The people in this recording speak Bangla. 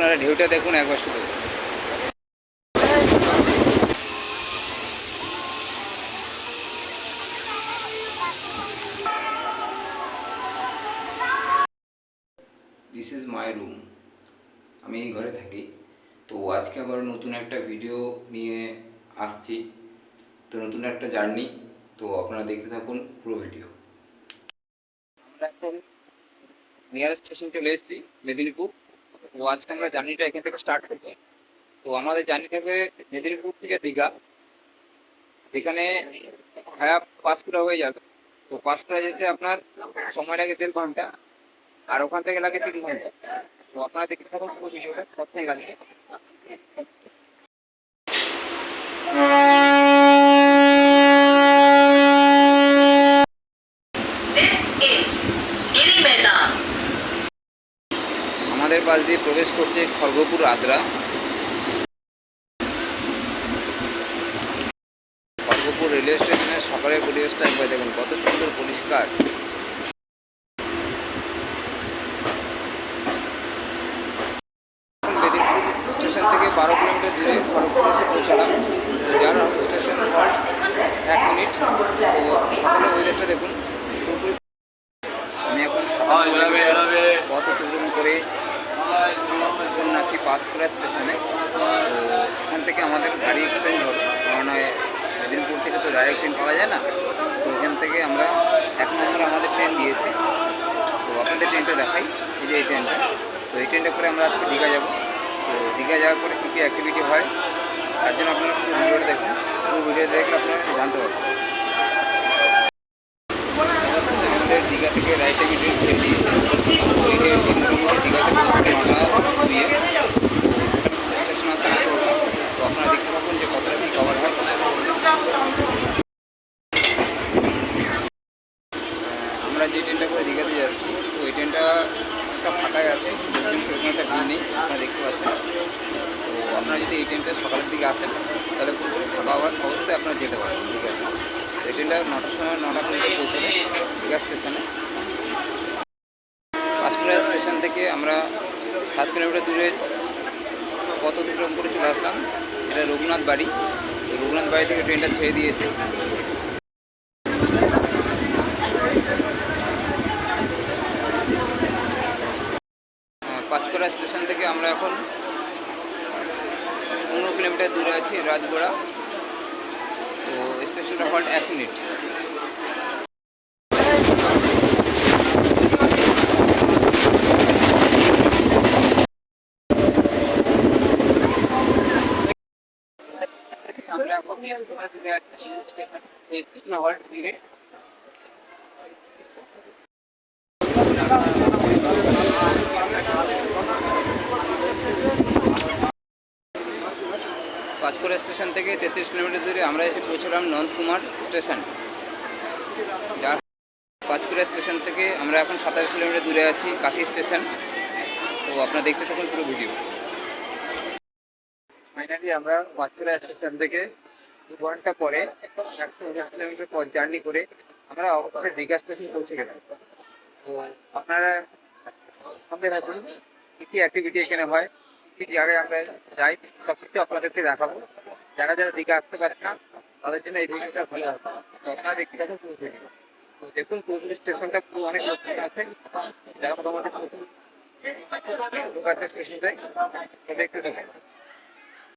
আপনারা ঢেউটা দেখুন একবার শুধু। দিস ইজ মাই রুম, আমি এই ঘরে থাকি। তো আজকে আবার নতুন একটা ভিডিও নিয়ে আসছি, তো নতুন একটা জার্নি। তো আপনারা দেখতে থাকুন পুরো ভিডিও। আমরা এখন নিয়ারেস্ট স্টেশন চলে এসেছি, মেদিনীপুর। তো আজকে আমরা জার্নিটা এখান থেকে স্টার্ট করছি। তো আমাদের জার্নি থাকবে মেদিনীপুর থেকে দীঘা, যেখানে ভায়া পাঁশকুড়া হয়ে যাবে। তো পাঁশকুড়া যেতে আপনার সময় লাগে 1.5 ঘন্টা, আর ওখান থেকে লাগে 3 ঘন্টা। তো আপনারা দেখতে থাকুন পুরো ভিডিওটা কোথায় গেছে। আমাদের পাশ দিয়ে প্রবেশ করছে খড়গপুর আদ্রা। খড়গপুর রেলওয়ে স্টেশনের সকালের পরিবেশটা একবার দেখুন, কত সুন্দর পরিষ্কার। মেদিনীপুর স্টেশন থেকে 12 কিলোমিটার দূরে খড়গপুর এসে পৌঁছালাম। তো যার স্টেশন হল্ট 1 মিনিট। তো সকালে ওয়েদারটা দেখুন পুরোপুরি। আমি এখন পথ অতিক্রম করে আছি পাঁশকুড়া স্টেশনে। তো এখান থেকে আমাদের গাড়ি ট্রেন ধরো, কারণ মেদিনীপুর থেকে তো ডাইরেক্ট ট্রেন পাওয়া যায় না। তো এখান থেকে আমরা 1 নম্বর আমাদের ট্রেন দিয়েছি। তো আপনাদের ট্রেনটা দেখাই, এই যে এই ট্রেনটা। তো এই ট্রেনটা করে আমরা আজকে দীঘা যাব। তো দীঘা যাওয়ার পরে কী কী অ্যাক্টিভিটি হয় তার জন্য আপনারা পুরো ভিডিওটা দেখুন। পুরো ভিডিও দেখলে আপনারা জানতে পারবেন। আমাদের দীঘা থেকে রাইটে ট্রেন ছেড়ে দিয়েছে। দীঘা থেকে দিয়ে স্টেশন আছে আটটা। তো আপনারা দেখতে পাবেন যে কতটা কী কভার হয়। আমরা যে ট্রেনটা করে দীঘাতে যাচ্ছি, তো এই ট্রেনটা একটা ফাঁকায় আছে, সেরকম একটা ভিড় নেই, আপনারা দেখতে পাচ্ছেন। তো আপনারা যদি এই ট্রেনটা সকালের দিকে আসেন তাহলে পুরোপুরি ফাঁকা অবস্থায় আপনারা যেতে পারেন দীঘাতে। এই ট্রেনটা 9টার সময় 9টা পর্যন্ত পৌঁছাবে দীঘা স্টেশনে। পাঁশকুড়া স্টেশন থেকে আমরা 7 কিলোমিটার দূরে পথ অতিক্রম করে চলে আসলাম। এটা রঘুনাথ বাড়ি। তো রঘুনাথ বাড়ি থেকে ট্রেনটা ছেড়ে দিয়েছে। পাঁশকুড়া স্টেশন থেকে আমরা এখন 15 কিলোমিটার দূরে আছি রাজগোড়া। তো স্টেশনটা হল্ট 1 মিনিট। আমরা এখন স্টেশন হল্ট দিকে পাঁশকুড়া স্টেশন থেকে 33 কিলোমিটার দূরে আমরা এসে পৌঁছলাম নন্দকুমার স্টেশন। যার পাঁশকুড়া স্টেশন থেকে আমরা এখন 27 কিলোমিটার দূরে আছি কাঠি স্টেশন। তো আপনারা দেখতে থাকুন পুরো ভিডিও। ফাইনালি আমরা পাঁশকুড়া স্টেশন থেকে 2 ঘন্টা পরে 119 কিলোমিটার পথ জার্নি করে আমরা অবশ্যই দীঘা স্টেশন পৌঁছে গেলাম। তো আপনারা সঙ্গে থাকুন, কী কী অ্যাক্টিভিটি এখানে হয়, কী জায়গায় আমরা যাই, সব কিছু আপনাদেরকে দেখাবো। যারা যারা দীঘা আসতে পারে না তাদের জন্য এই ভিডিওটা ভালো হবে। তো আপনারা দেখতে থাকুন পুরো ভিডিও। তো দেখুন পুরো স্টেশনটা পুরো অনেক লোক আছে, যারা মোটামুটি ঢোকাচ্ছে স্টেশনটায়। তো দেখতে থাকুন।